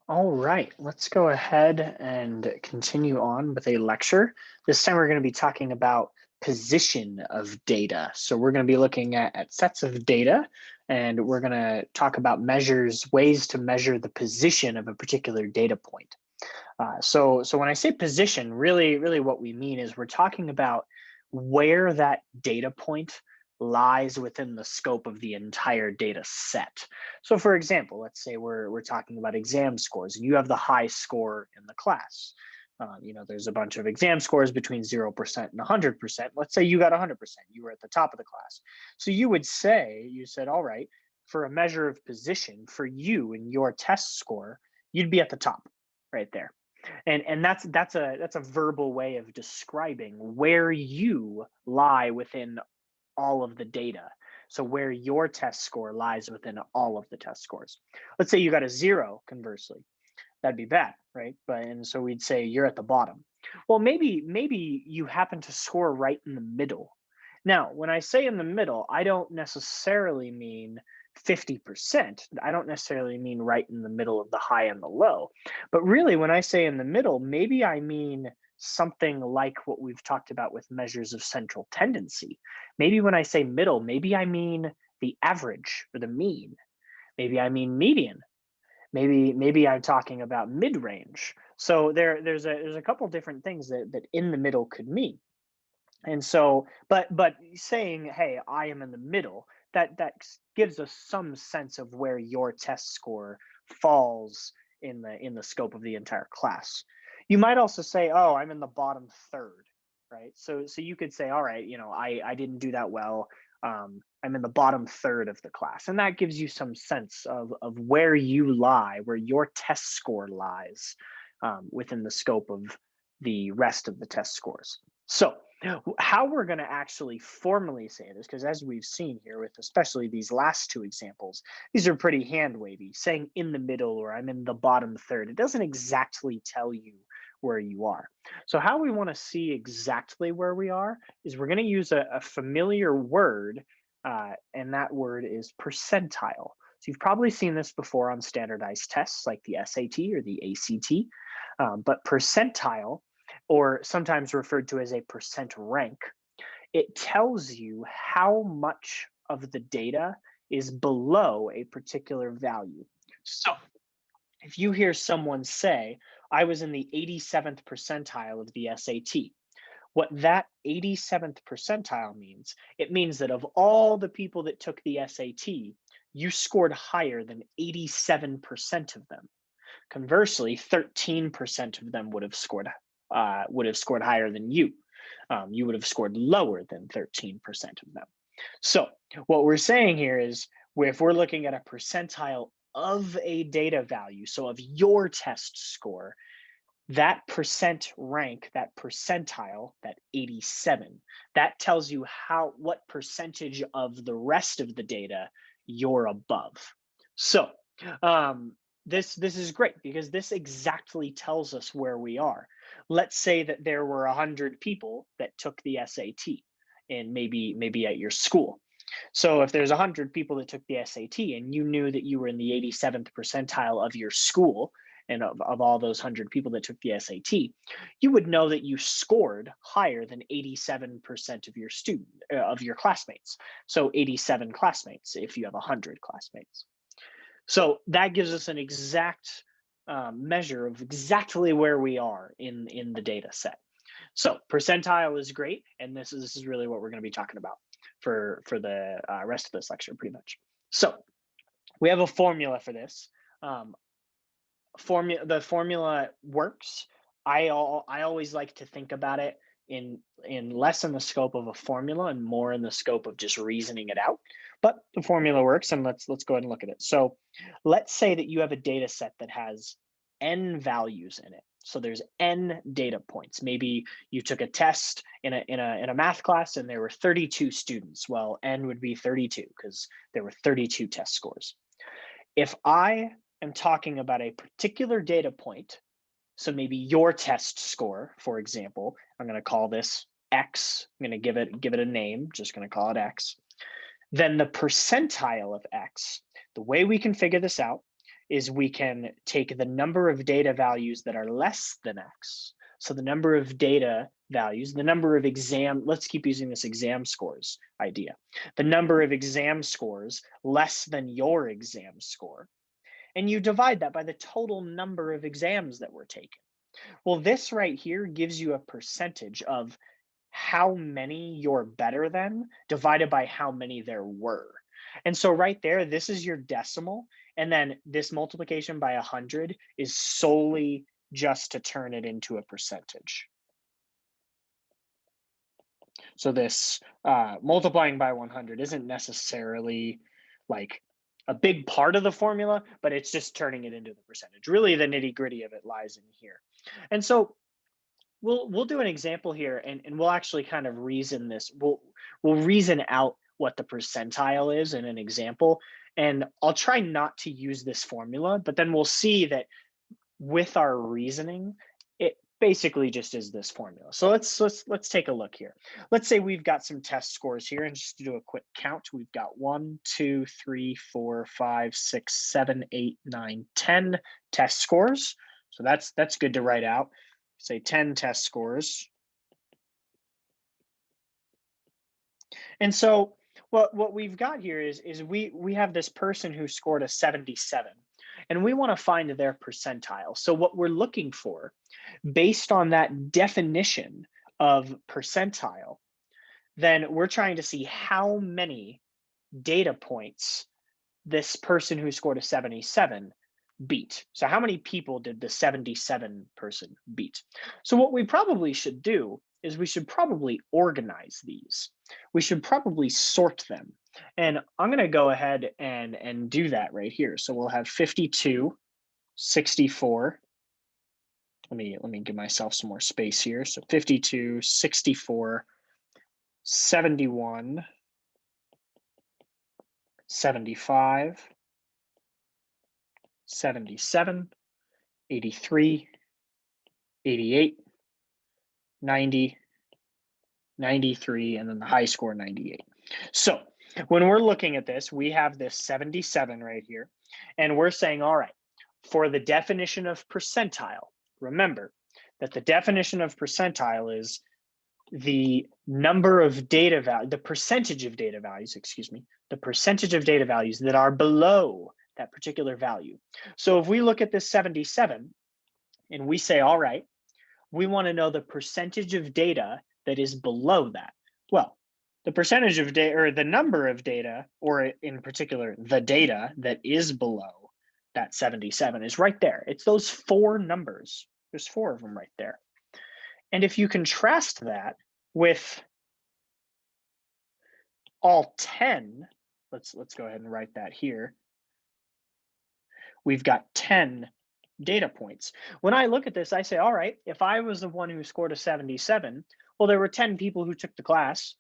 All right, let's go ahead and continue on with a lecture. This time we're going to be talking about position of data. So we're going to be looking at sets of data, and we're going to talk about measures, ways to measure the position of a particular data point. So when I say position, really what we mean is we're talking about where that data point lies within the scope of the entire data set. So for example, let's say we're talking about exam scores and you have the high score in the class. There's a bunch of exam scores between 0% and 100%. Let's say you got 100%, you were at the top of the class. So you said, all right, for a measure of position for you and your test score, you'd be at the top right there. And that's a verbal way of describing where you lie within all of the data. So where your test score lies within all of the test scores. Let's say you got a 0, conversely. That'd be bad, right? But and so we'd say you're at the bottom. Well, maybe you happen to score right in the middle. Now, when I say in the middle, I don't necessarily mean 50%. I don't necessarily mean right in the middle of the high and the low. But really, when I say in the middle, maybe I mean something like what we've talked about with measures of central tendency. Maybe when I say middle, maybe I mean the average or the mean. Maybe I mean median. Maybe I'm talking about mid-range. So there's a couple different things that in the middle could mean. And so, but saying, hey, I am in the middle, that gives us some sense of where your test score falls in the scope of the entire class. You might also say, oh, I'm in the bottom third, right? So you could say, all right, I didn't do that well. I'm in the bottom third of the class, and that gives you some sense of where you lie, where your test score lies within the scope of the rest of the test scores. So how we're going to actually formally say this, because as we've seen here with especially these last two examples, these are pretty hand wavy. Saying in the middle or I'm in the bottom third, it doesn't exactly tell you where you are. So how we want to see exactly where we are is we're going to use a familiar word, and that word is percentile. So you've probably seen this before on standardized tests like the SAT or the ACT, but percentile, or sometimes referred to as a percent rank, it tells you how much of the data is below a particular value. So if you hear someone say, I was in the 87th percentile of the SAT, what that 87th percentile means, it means that of all the people that took the SAT, you scored higher than 87% of them. Conversely, 13% of them would have scored higher than you. You would have scored lower than 13% of them. So what we're saying here is, if we're looking at a percentile of a data value, so of your test score, that percent rank, that percentile, that 87, that tells you what percentage of the rest of the data you're above. So this is great because this exactly tells us where we are. Let's say that there were 100 people that took the SAT, and maybe at your school. So if there's 100 people that took the SAT and you knew that you were in the 87th percentile of your school, and of all those 100 people that took the SAT, you would know that you scored higher than 87% of your classmates. So 87 classmates if you have 100 classmates. So that gives us an exact measure of exactly where we are in the data set. So percentile is great, and this is really what we're going to be talking about for the rest of this lecture, pretty much. So we have a formula for this. The formula works. I always like to think about it in less in the scope of a formula and more in the scope of just reasoning it out. But the formula works, and let's go ahead and look at it. So let's say that you have a data set that has n values in it. So there's n data points. Maybe you took a test in a math class and there were 32 students. Well, n would be 32 because there were 32 test scores. If I am talking about a particular data point, so maybe your test score, for example, I'm going to call this X. I'm going to give it a name, just going to call it X. Then the percentile of X, the way we can figure this out is we can take the number of data values that are less than X. So the number of data values, the number of let's keep using this exam scores idea. The number of exam scores less than your exam score. And you divide that by the total number of exams that were taken. Well, this right here gives you a percentage of how many you're better than divided by how many there were. And so right there, this is your decimal. And then this multiplication by 100 is solely just to turn it into a percentage. So this multiplying by 100 isn't necessarily like a big part of the formula, but it's just turning it into the percentage. Really, the nitty gritty of it lies in here. And so we'll do an example here, and we'll actually kind of reason this. We'll reason out what the percentile is in an example, and I'll try not to use this formula, but then we'll see that with our reasoning, it basically just is this formula. So let's take a look here. Let's say we've got some test scores here, and just to do a quick count, we've got 1, 2, 3, 4, 5, 6, 7, 8, 9, 10 test scores. So that's good to write out. Say 10 test scores. And so what we've got here is we have this person who scored a 77, and we want to find their percentile. So what we're looking for, based on that definition of percentile, then we're trying to see how many data points this person who scored a 77 beat. So how many people did the 77 person beat? So what we probably should do is we should probably organize these. We should probably sort them. And I'm going to go ahead and do that right here. So we'll have 52, 64. Let me give myself some more space here. So 52, 64, 71, 75, 77, 83, 88, 90, 93, and then the high score 98. So when we're looking at this, we have this 77 right here, and we're saying, all right, for the definition of percentile, remember that the definition of percentile is the number of data value, the percentage of data values, the percentage of data values that are below that particular value. So if we look at this 77 and we say, all right, we want to know the percentage of data that is below that. Well, the percentage of data, or the number of data, or in particular, the data that is below that 77 is right there. It's those 4 numbers. There's 4 of them right there. And if you contrast that with all 10, let's go ahead and write that here. We've got 10 data points. When I look at this, I say, all right, if I was the one who scored a 77, well, there were 10 people who took the class.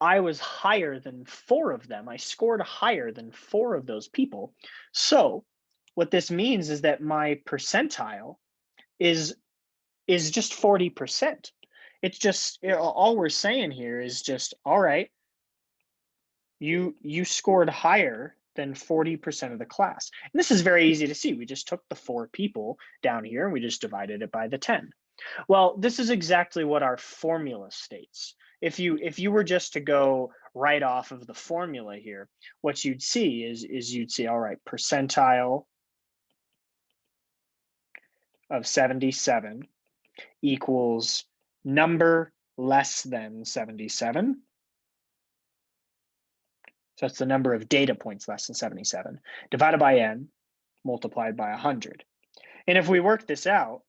I was higher than 4 of them. I scored higher than 4 of those people. So what this means is that my percentile is just 40%. It's just, all we're saying here is just, all right, you scored higher than 40% of the class. And this is very easy to see. We just took the 4 people down here and we just divided it by the 10. Well, this is exactly what our formula states. If you were just to go right off of the formula here, what you'd see is you'd see, all right, percentile of 77 equals number less than 77. So that's the number of data points less than 77, divided by n, multiplied by 100. And if we work this out,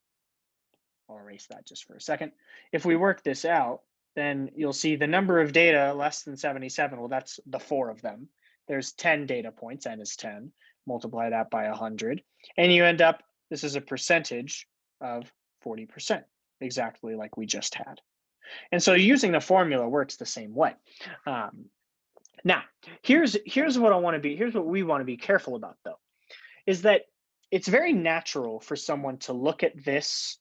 I'll erase that just for a second. If we work this out, then you'll see the number of data less than 77, well, that's the 4 of them. There's 10 data points, n is 10, multiply that by 100, and you end up, this is a percentage of 40%, exactly like we just had. And so using the formula works the same way. Now, here's what we want to be careful about, though, is that it's very natural for someone to look at this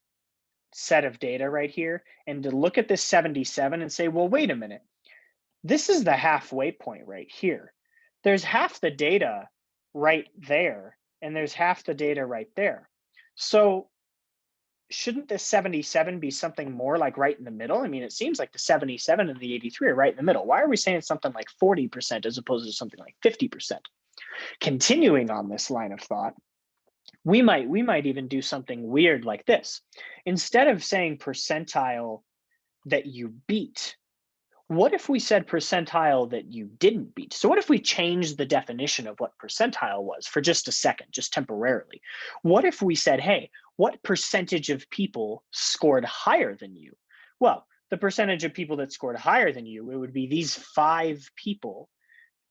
set of data right here and to look at this 77 and say, well, wait a minute, this is the halfway point right here. There's half the data right there and there's half the data right there. So shouldn't the 77 be something more like right in the middle? I mean, it seems like the 77 and the 83 are right in the middle. Why are we saying something like 40% as opposed to something like 50%? Continuing on this line of thought, we might even do something weird like this. Instead of saying percentile that you beat, what if we said percentile that you didn't beat? So what if we changed the definition of what percentile was for just a second, just temporarily? What if we said, hey, what percentage of people scored higher than you? Well, the percentage of people that scored higher than you, it would be these 5 people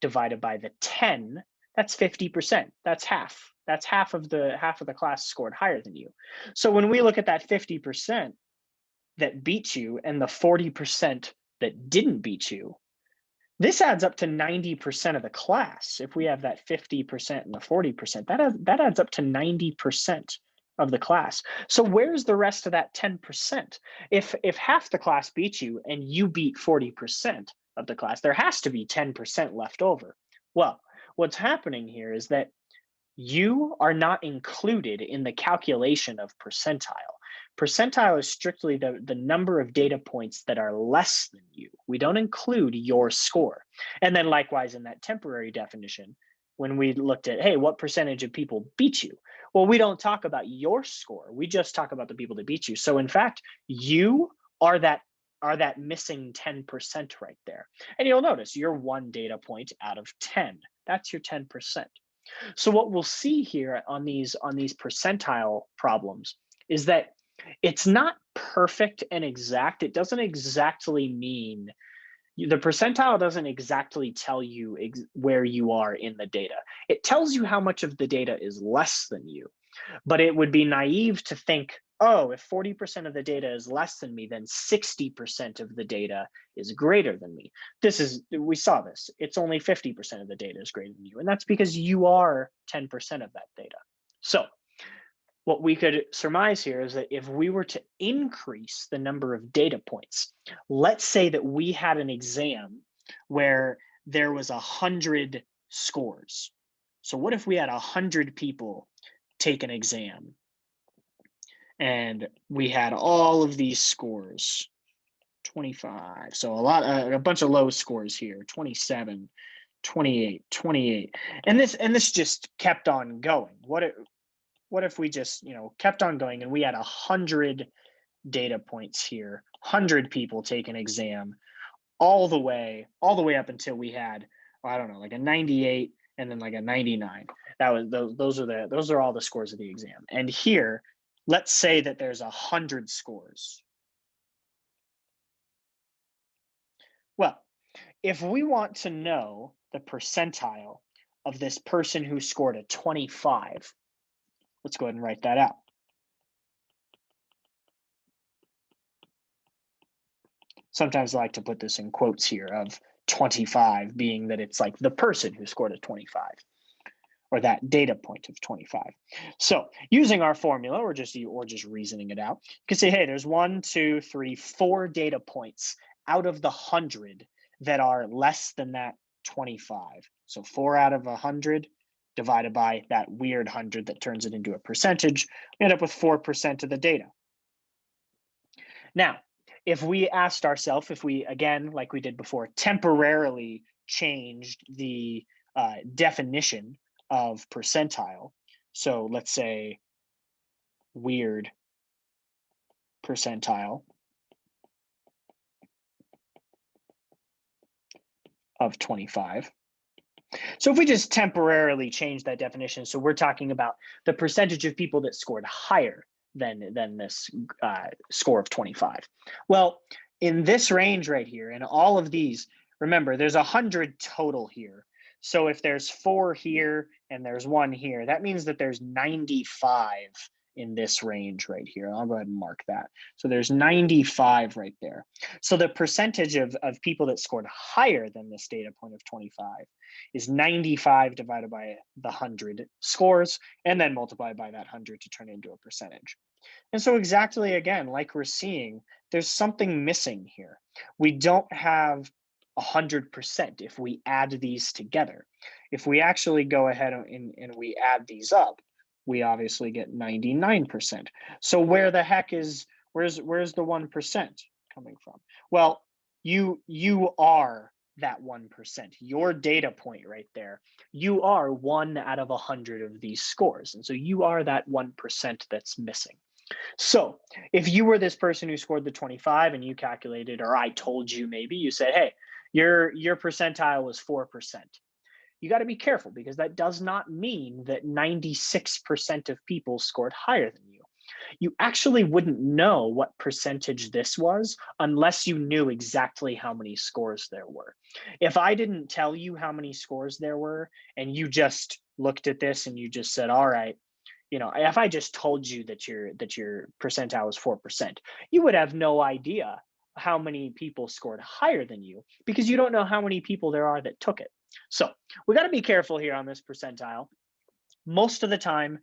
divided by the 10. That's 50%. That's half. That's half of the class scored higher than you. So when we look at that 50% that beat you and the 40% that didn't beat you, this adds up to 90% of the class. If we have that 50% and the 40%, that adds up to 90% of the class. So where's the rest of that 10%? If half the class beat you and you beat 40% of the class, there has to be 10% left over. Well, what's happening here is that you are not included in the calculation of percentile. Percentile is strictly the number of data points that are less than you. We don't include your score. And then likewise in that temporary definition, when we looked at, hey, what percentage of people beat you? Well, we don't talk about your score. We just talk about the people that beat you. So in fact, you are that missing 10% right there. And you'll notice you're 1 data point out of 10. That's your 10%. So what we'll see here on these percentile problems is that it's not perfect and exact. It doesn't exactly mean, the percentile doesn't exactly tell you where you are in the data. It tells you how much of the data is less than you. But it would be naive to think, oh, if 40% of the data is less than me, then 60% of the data is greater than me. We saw this. It's only 50% of the data is greater than you. And that's because you are 10% of that data. So what we could surmise here is that if we were to increase the number of data points, let's say that we had an exam where there was 100 scores. So what if we had 100 people take an exam and we had all of these scores, 25, so a bunch of low scores here, 27, 28, 28, and this just kept on going. What if we just kept on going and we had 100 data points here, 100 people take an exam, all the way up until we had, I don't know, like a 98 and then like a 99. Those are all the scores of the exam. And here, let's say that there's 100 scores. Well, if we want to know the percentile of this person who scored a 25, let's go ahead and write that out. Sometimes I like to put this in quotes here of 25 being that it's like the person who scored a 25 or that data point of 25. So using our formula or just reasoning it out, you can say, hey, there's 1, 2, 3, 4 data points out of the 100 that are less than that 25. So 4 out of 100 divided by that weird 100 that turns it into a percentage, we end up with 4% of the data. Now, if we asked ourselves, if we, again, like we did before, temporarily changed the definition of percentile, so let's say weird percentile of 25. So if we just temporarily change that definition, so we're talking about the percentage of people that scored higher than this score of 25. Well, in this range right here, in all of these, remember, there's 100 total here. So if there's 4 here and there's 1 here, that means that there's 95 in this range right here. I'll go ahead and mark that. So there's 95 right there. So the percentage of people that scored higher than this data point of 25 is 95 divided by the 100 scores, and then multiplied by that 100 to turn it into a percentage. And so exactly, again, like we're seeing, there's something missing here. We don't have 100% if we add these together. If we actually go ahead and we add these up, we obviously get 99%. So where the heck is, where's the 1% coming from? Well, you are that 1%, your data point right there. You are 1 out of 100 of these scores. And so you are that 1% that's missing. So if you were this person who scored the 25 and you calculated, or I told you, maybe you said, hey, your percentile was 4%. You got to be careful, because that does not mean that 96% of people scored higher than you. You actually wouldn't know what percentage this was unless you knew exactly how many scores there were. If I didn't tell you how many scores there were and you just looked at this and you just said, all right, if I just told you that your percentile was 4%, you would have no idea how many people scored higher than you, because you don't know how many people there are that took it. So we got to be careful here on this percentile. Most of the time,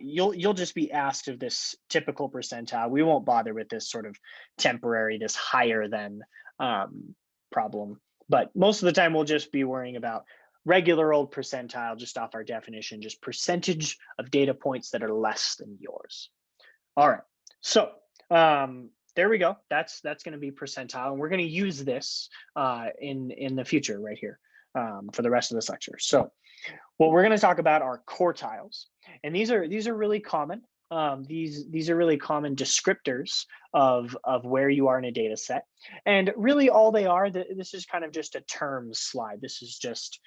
you'll just be asked of this typical percentile. We won't bother with this sort of temporary, this higher than problem. But most of the time, we'll just be worrying about regular old percentile, just off our definition, just percentage of data points that are less than yours. All right, so there we go. That's going to be percentile, and we're going to use this in the future right here for the rest of this lecture. So what we're going to talk about are quartiles, and these are really common. These are really common descriptors of where you are in a data set, and really all they are. This is kind of just a terms slide. This is just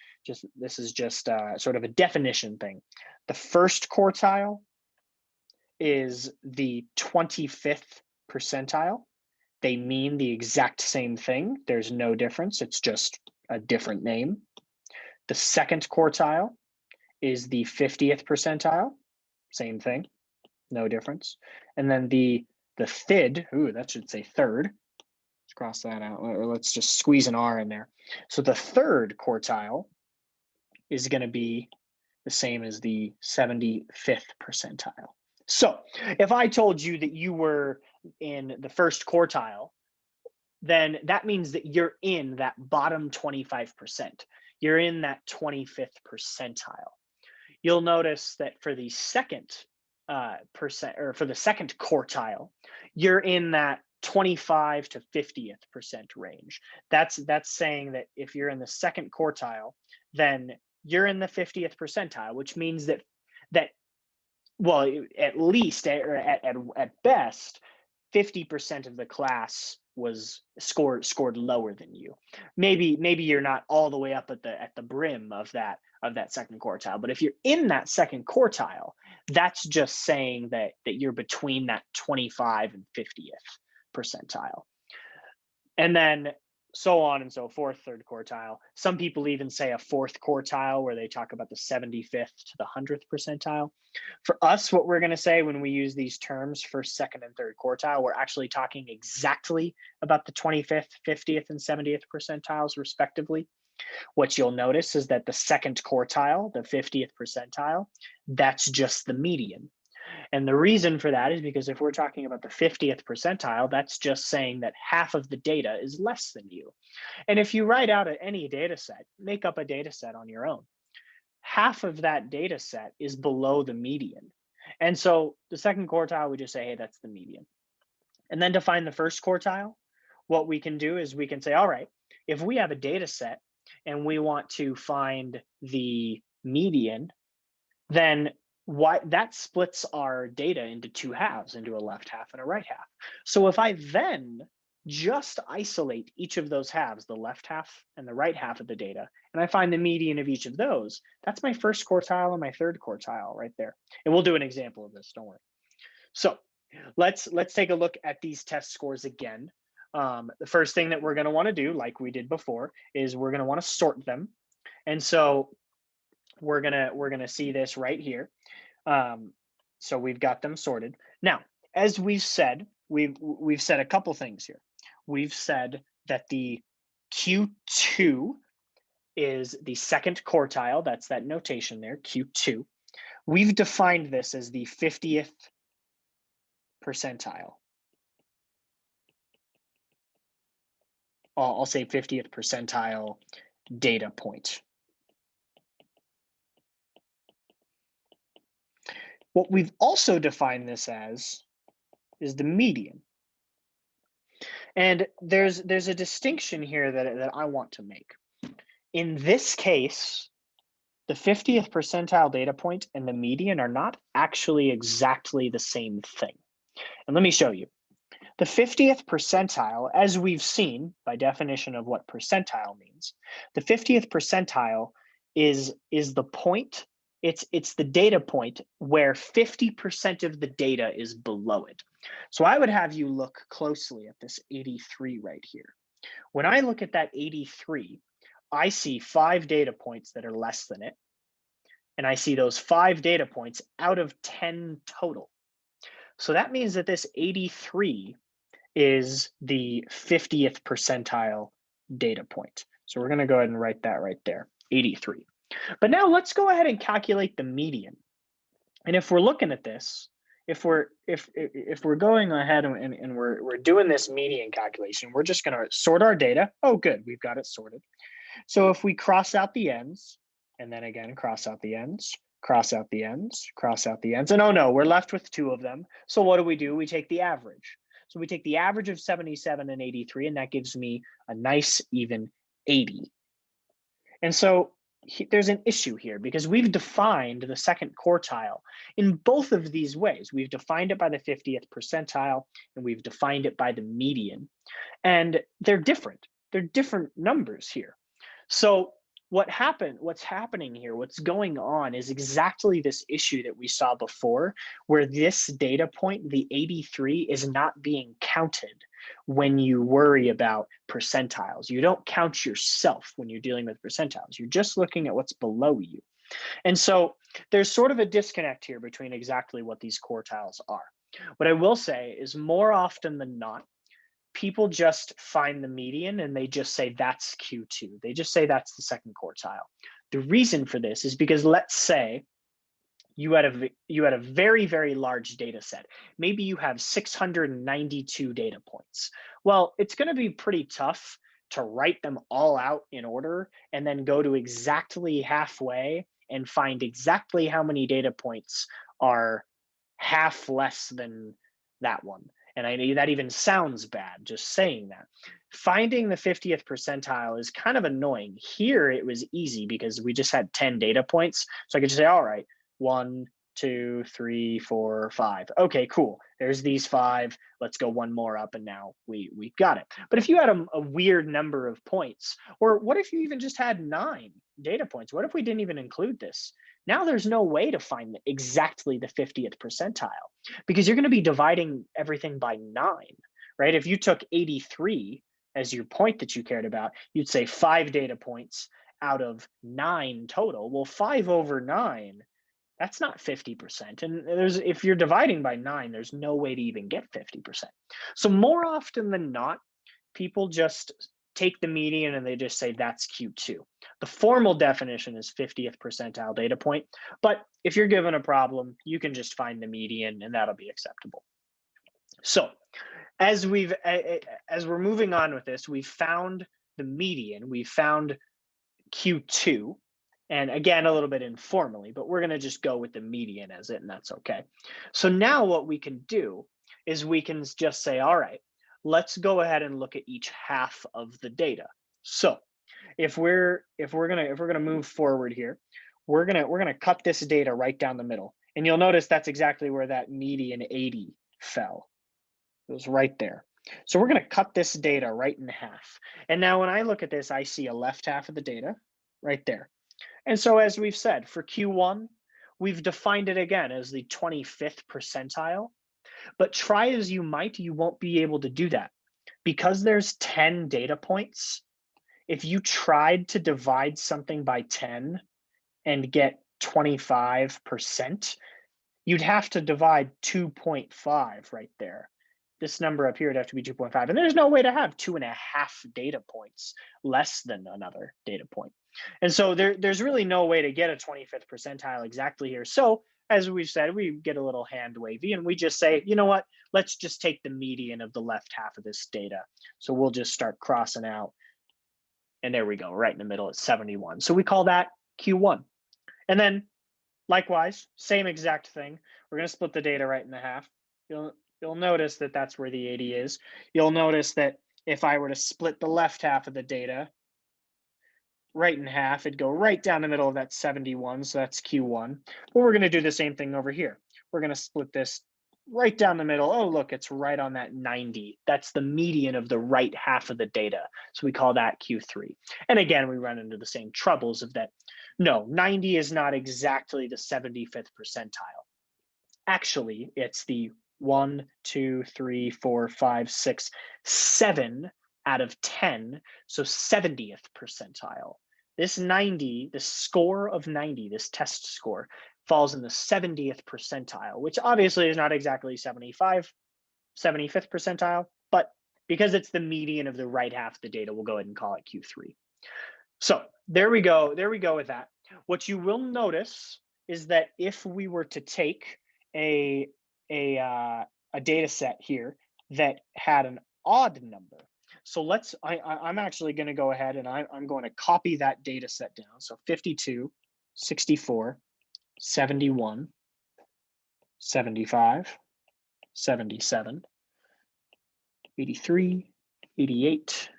sort of a definition thing. The first quartile is the 25th percentile. They mean the exact same thing. There's no difference. It's just a different name. The second quartile is the 50th percentile. Same thing. No difference. And then the thid, that should say third. Let's cross that out, or let's just squeeze an R in there. So the third quartile is going to be the same as the 75th percentile. So if I told you that you were in the first quartile, then that means that you're in that bottom 25%. You're in that 25th percentile. You'll notice that for the second for the second quartile, you're in that 25 to 50th% range. That's saying that if you're in the second quartile, then you're in the 50th percentile, which means that well, at least or at best, 50% of the class was scored lower than you. Maybe you're not all the way up at the brim of that second quartile, but if you're in that second quartile, that's just saying that you're between that 25 and 50th percentile. And then so on and so forth, third quartile. Some people even say a fourth quartile, where they talk about the 75th to the 100th percentile. For us, what we're going to say when we use these terms, first, second, and third quartile, we're actually talking exactly about the 25th, 50th, and 70th percentiles, respectively. What you'll notice is that the second quartile, the 50th percentile, that's just the median. And the reason for that is because if we're talking about the 50th percentile, that's just saying that half of the data is less than you. And if you write out any data set, make up a data set on your own, half of that data set is below the median. And so the second quartile, we just say, hey, that's the median. And then to find the first quartile, what we can do is we can say, all right, if we have a data set and we want to find the median, then that splits our data into two halves, into a left half and a right half. So if I then just isolate each of those halves, the left half and the right half of the data, and I find the median of each of those, that's my first quartile and my third quartile right there. And we'll do an example of this, don't worry. So let's take a look at these test scores again. The first thing that we're going to want to do, like we did before, is we're going to want to sort them. And so we're gonna see this right here. So we've got them sorted. Now, as we've said, we've said a couple things here. We've said that the Q2 is the second quartile. That's that notation there, Q2. We've defined this as the 50th percentile. I'll say 50th percentile data point. What we've also defined this as is the median. And there's a distinction here that I want to make. In this case, the 50th percentile data point and the median are not actually exactly the same thing. And let me show you. The 50th percentile, as we've seen by definition of what percentile means, the 50th percentile is the point, it's the data point where 50% of the data is below it. So I would have you look closely at this 83 right here. When I look at that 83, I see 5 data points that are less than it. And I see those 5 data points out of 10 total. So that means that this 83 is the 50th percentile data point. So we're going to go ahead and write that right there, 83. But now let's go ahead and calculate the median. And if we're looking at this, if we're going ahead and we're doing this median calculation, we're just going to sort our data. Oh, good, we've got it sorted. So if we cross out the ends, and then again cross out the ends, cross out the ends, cross out the ends, and oh no, we're left with 2 of them. So what do? We take the average. So we take the average of 77 and 83, and that gives me a nice even 80. And so there's an issue here because we've defined the second quartile in both of these ways. We've defined it by the 50th percentile, and we've defined it by the median. And they're different. They're different numbers here. So what's happening here, what's going on is exactly this issue that we saw before, where this data point, the 83, is not being counted when you worry about percentiles. You don't count yourself when you're dealing with percentiles. You're just looking at what's below you. And so there's sort of a disconnect here between exactly what these quartiles are. What I will say is more often than not, people just find the median and they just say that's Q2. They just say that's the second quartile. The reason for this is because let's say you had a very, very large data set. Maybe you have 692 data points. Well, it's going to be pretty tough to write them all out in order and then go to exactly halfway and find exactly how many data points are half less than that one. And I know that even sounds bad, just saying that. Finding the 50th percentile is kind of annoying. Here, it was easy because we just had 10 data points. So I could just say, all right, 1, 2, 3, 4, 5. Okay, cool. There's these 5. Let's go one more up, and now we got it. But if you had a weird number of points, or what if you even just had 9 data points? What if we didn't even include this? Now there's no way to find exactly the 50th percentile because you're going to be dividing everything by 9, right? If you took 83 as your point that you cared about, you'd say 5 data points out of 9 total. Well, 5 over 9, that's not 50%. And if you're dividing by 9, there's no way to even get 50%. So more often than not, people just take the median and they just say that's Q2. The formal definition is 50th percentile data point, but if you're given a problem, you can just find the median and that'll be acceptable. So as we're moving on with this, we've found the median, we found Q2, and again, a little bit informally, but we're gonna just go with the median as it, and that's okay. So now what we can do is we can just say, all right, let's go ahead and look at each half of the data. So if we're gonna move forward here, we're gonna cut this data right down the middle, and you'll notice that's exactly where that median 80 fell. It was right there. So we're gonna cut this data right in half. And now when I look at this, I see a left half of the data right there. And so as we've said, for Q1, we've defined it again as the 25th percentile. But try as you might, you won't be able to do that. Because there's 10 data points, if you tried to divide something by 10 and get 25%, you'd have to divide 2.5 right there. This number up here would have to be 2.5. And there's no way to have 2.5 data points less than another data point. And so there's really no way to get a 25th percentile exactly here. So as we've said, we get a little hand wavy and we just say, you know what, let's just take the median of the left half of this data. So we'll just start crossing out. And there we go, right in the middle at 71. So we call that Q1. And then likewise, same exact thing. We're going to split the data right in half. You'll notice that that's where the 80 is. You'll notice that if I were to split the left half of the data right in half, it'd go right down the middle of that 71. So that's Q1. But we're going to do the same thing over here. We're going to split this right down the middle. Oh, look, it's right on that 90. That's the median of the right half of the data. So we call that Q3. And again, we run into the same troubles of that. No, 90 is not exactly the 75th percentile. Actually, it's the 1, 2, 3, 4, 5, 6, 7 out of 10. So 70th percentile. This 90, the score of 90, this test score, falls in the 70th percentile, which obviously is not exactly 75th percentile, but because it's the median of the right half of the data, we'll go ahead and call it Q3. So there we go with that. What you will notice is that if we were to take a data set here that had an odd number, so I'm actually going to go ahead and I'm going to copy that data set down. So 52, 64, 71, 75, 77, 83, 88,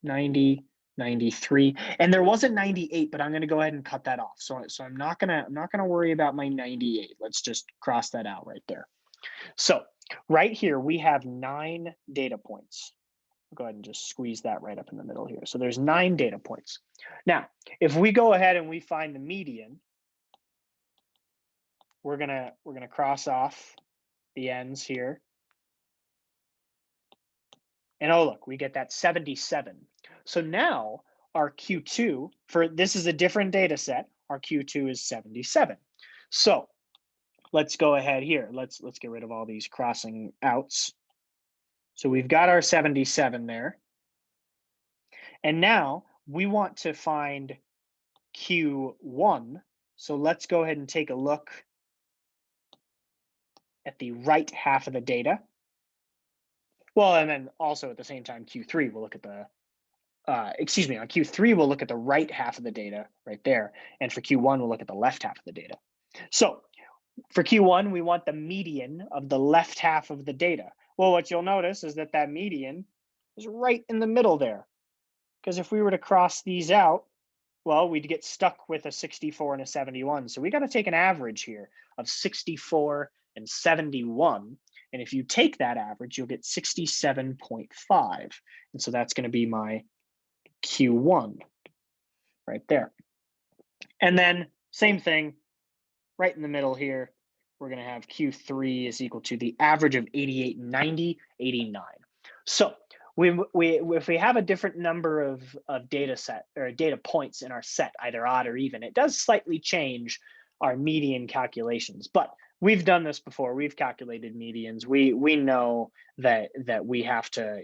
90, 93, and there wasn't 98, but I'm going to go ahead and cut that off. So I'm not gonna worry about my 98. Let's just cross that out right there. So right here we have 9 data points. I'll go ahead and just squeeze that right up in the middle here. So there's 9 data points. Now, if we go ahead and we find the median, we're gonna cross off the ends here. And oh, look, we get that 77. So now our Q2, for this is a different data set, our Q2 is 77. So let's go ahead here. Let's get rid of all these crossing outs. So we've got our 77 there. And now we want to find Q1. So let's go ahead and take a look at the right half of the data. Well, and then also at the same time, Q3, we'll look at the, on Q3, we'll look at the right half of the data right there. And for Q1, we'll look at the left half of the data. So for Q1, we want the median of the left half of the data. Well, what you'll notice is that that median is right in the middle there. Because if we were to cross these out, well, we'd get stuck with a 64 and a 71. So we got to take an average here of 64 and 71. And if you take that average, you'll get 67.5. And so that's going to be my Q1 right there. And then same thing right in the middle here, we're going to have Q3 is equal to the average of 88, 90, 89. So if we have a different number of data set or data points in our set, either odd or even, it does slightly change our median calculations. But we've done this before. We've calculated medians. We know that we have to,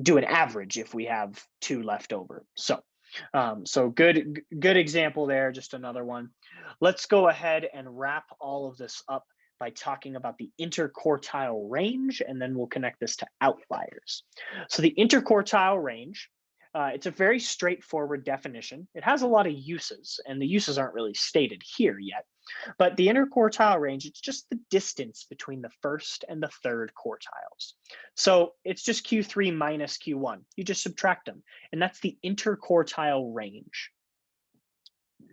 do an average if we have 2 left over. So good example there. Just another one. Let's go ahead and wrap all of this up by talking about the interquartile range, and then we'll connect this to outliers. So the interquartile range, it's a very straightforward definition. It has a lot of uses, and the uses aren't really stated here yet. But the interquartile range, it's just the distance between the first and the third quartiles. So it's just Q3 minus Q1. You just subtract them, and that's the interquartile range.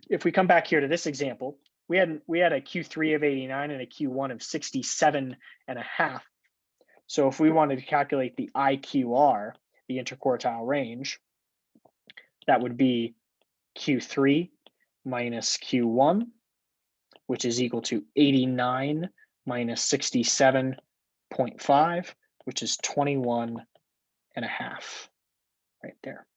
If we come back here to this example, we had a Q3 of 89 and a Q1 of 67.5. So if we wanted to calculate the IQR, the interquartile range, that would be Q3 minus Q1, which is equal to 89 minus 67.5, which is 21.5 right there.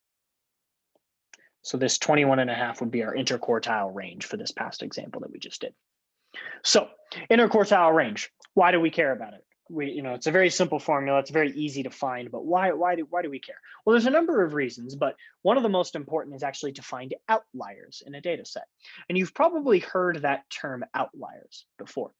So this 21.5 would be our interquartile range for this past example that we just did. So interquartile range, why do we care about it? it's a very simple formula. It's very easy to find, but why do we care? Well, there's a number of reasons, but one of the most important is actually to find outliers in a data set. And you've probably heard that term outliers before.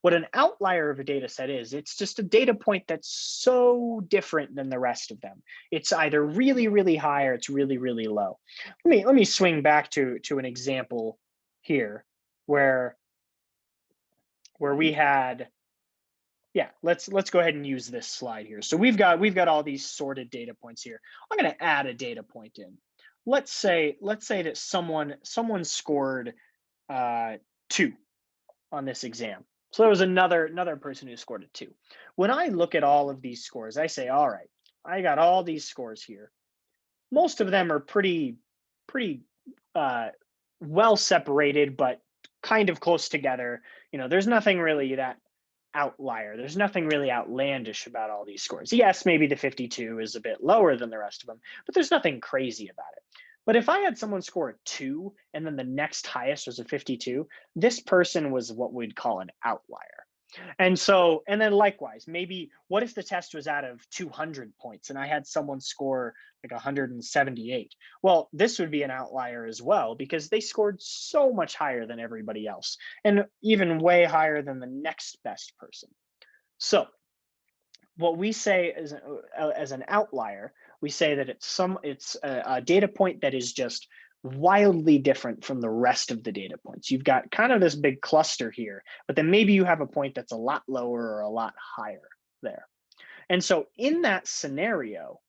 What an outlier of a data set is, it's just a data point that's so different than the rest of them. It's either really, really high or it's really, really low. Let me swing back to an example here where we had, yeah, let's go ahead and use this slide here. So we've got all these sorted data points here. I'm going to add a data point in. Let's say that someone scored 2 on this exam. So there was another person who scored a 2. When I look at all of these scores, I say, all right, I got all these scores here. Most of them are pretty well separated, but kind of close together. There's nothing really that outlier. There's nothing really outlandish about all these scores. Yes, maybe the 52 is a bit lower than the rest of them, but there's nothing crazy about it. But if I had someone score a 2 and then the next highest was a 52, this person was what we'd call an outlier. And then likewise, maybe what if the test was out of 200 points and I had someone score like 178? Well, this would be an outlier as well because they scored so much higher than everybody else and even way higher than the next best person. So what we say as an outlier, we say that it's a data point that is just wildly different from the rest of the data points. You've got kind of this big cluster here, but then maybe you have a point that's a lot lower or a lot higher there. And so in that scenario,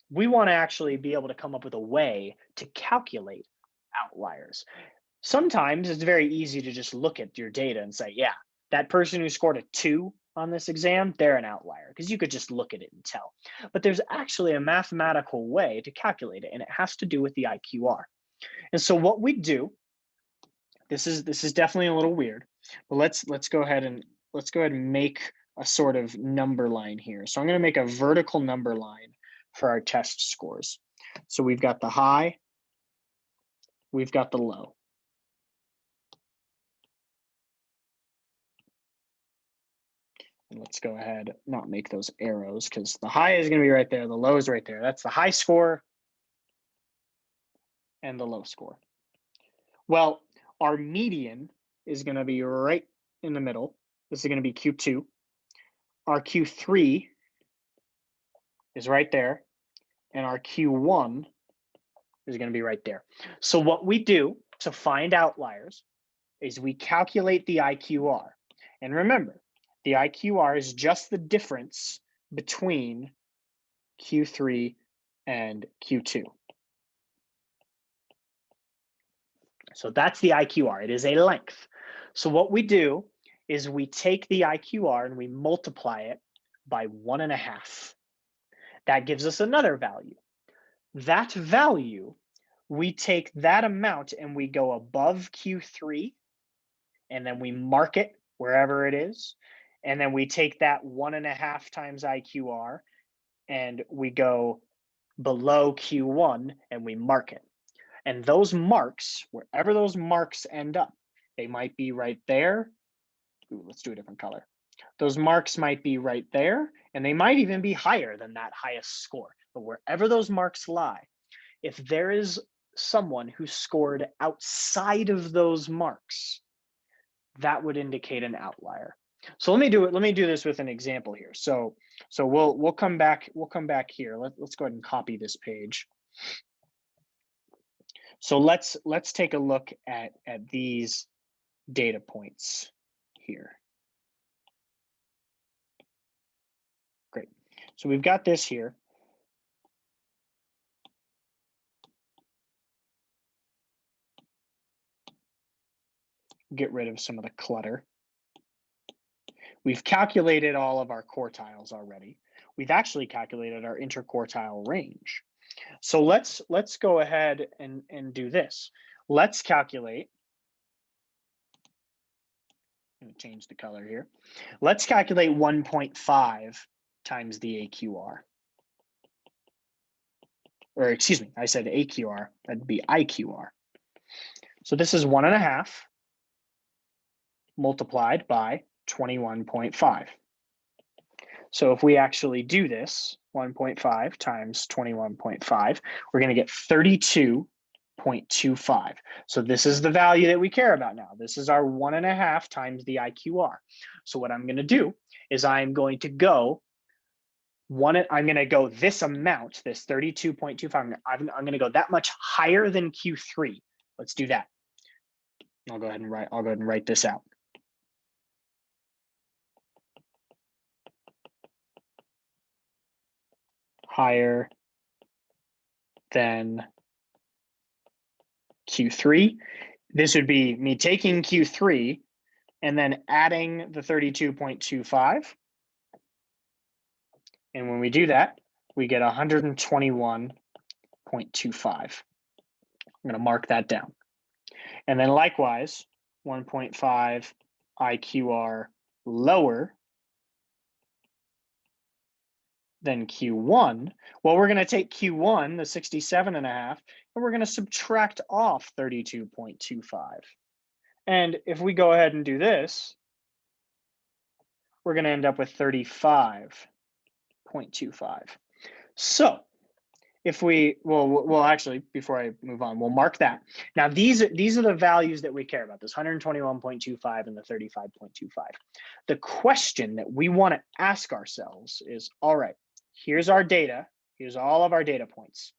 we want to actually be able to come up with a way to calculate outliers. Sometimes it's very easy to just look at your data and say, yeah, that person who scored a 2 on this exam, they're an outlier, because you could just look at it and tell. But there's actually a mathematical way to calculate it, and it has to do with the IQR. And so what we do, this is definitely a little weird, but let's go ahead and make a sort of number line here. So I'm going to make a vertical number line for our test scores. So we've got the high, we've got the low. And let's go ahead, not make those arrows because the high is going to be right there. The low is right there. That's the high score and the low score. Well, our median is going to be right in the middle. This is going to be Q2. Our Q3 is right there. And our Q1 is going to be right there. So what we do to find outliers is we calculate the IQR. And remember, the IQR is just the difference between Q3 and Q2. So that's the IQR. It is a length. So what we do is we take the IQR and we multiply it by 1.5. That gives us another value. That value, we take that amount and we go above Q3, and then we mark it wherever it is. And then we take that 1.5 times IQR and we go below Q1 and we mark it. And those marks, wherever those marks end up, they might be right there. Ooh, let's do a different color. Those marks might be right there, and they might even be higher than that highest score. But wherever those marks lie, if there is someone who scored outside of those marks, that would indicate an outlier. So let me do this with an example here. So we'll come back here. Let's go ahead and copy this page. So let's take a look at these data points here. Great. So we've got this here. Get rid of some of the clutter. We've calculated all of our quartiles already. We've actually calculated our interquartile range. So let's go ahead and do this. Let's calculate. I'm going to change the color here. Let's calculate 1.5 times the AQR. Or excuse me, I said AQR, that'd be IQR. So this is 1.5 multiplied by 21.5. So if we actually do this, 1.5 times 21.5, we're going to get 32.25. So this is the value that we care about now. This is our 1.5 times the IQR. So what I'm going to do is I'm going to go this amount, this 32.25. I'm going to go that much higher than Q3. Let's do that. I'll go ahead and write this out. Higher than Q3. This would be me taking Q3 and then adding the 32.25. And when we do that, we get 121.25. I'm going to mark that down. And then likewise, 1.5 IQR lower than Q1. Well, we're going to take Q1, the 67.5, and we're going to subtract off 32.25. And if we go ahead and do this, we're going to end up with 35.25. So if well, actually, before I move on, we'll mark that. Now, these are the values that we care about, this 121.25 and the 35.25. The question that we want to ask ourselves is, all right, here's our data. Here's all of our data points.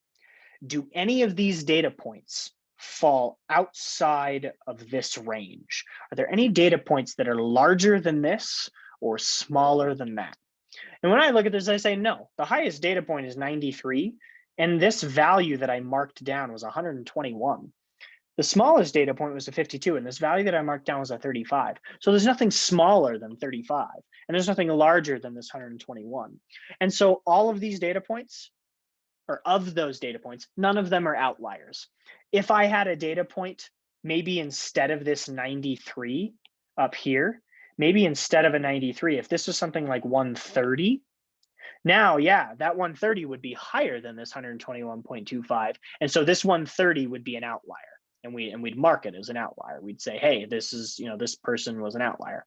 Do any of these data points fall outside of this range? Are there any data points that are larger than this or smaller than that? And when I look at this, I say, no, the highest data point is 93. And this value that I marked down was 121. The smallest data point was a 52, and this value that I marked down was a 35. So there's nothing smaller than 35, and there's nothing larger than this 121. And so all of these data points, or of those data points, none of them are outliers. If I had a data point, maybe instead of this 93 up here, maybe instead of a 93, if this was something like 130, now, yeah, that 130 would be higher than this 121.25. And so this 130 would be an outlier. And we'd mark it as an outlier. We'd say, hey, this is, this person was an outlier.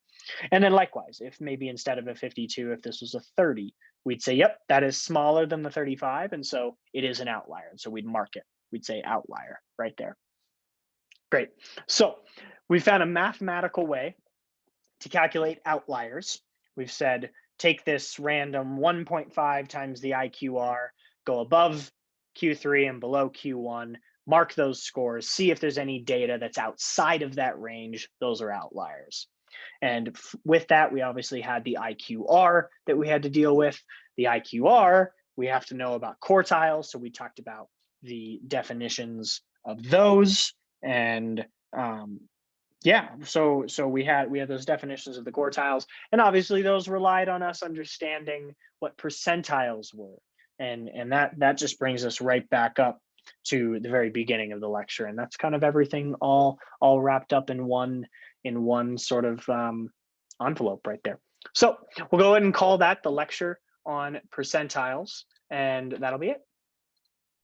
And then likewise, if maybe instead of a 52, if this was a 30, we'd say, yep, that is smaller than the 35. And so it is an outlier. And so we'd mark it. We'd say outlier right there. Great. So we found a mathematical way to calculate outliers. We've said, take this random 1.5 times the IQR, go above Q3 and below Q1, mark those scores, see if there's any data that's outside of that range. Those are outliers. And with that, we obviously had the IQR that we had to deal with. The IQR, we have to know about quartiles. So we talked about the definitions of those. And yeah, so we had those definitions of the quartiles. And obviously those relied on us understanding what percentiles were. And that just brings us right back up to the very beginning of the lecture. And that's kind of everything all wrapped up in one sort of envelope right there. So we'll go ahead and call that the lecture on percentiles, and that'll be it.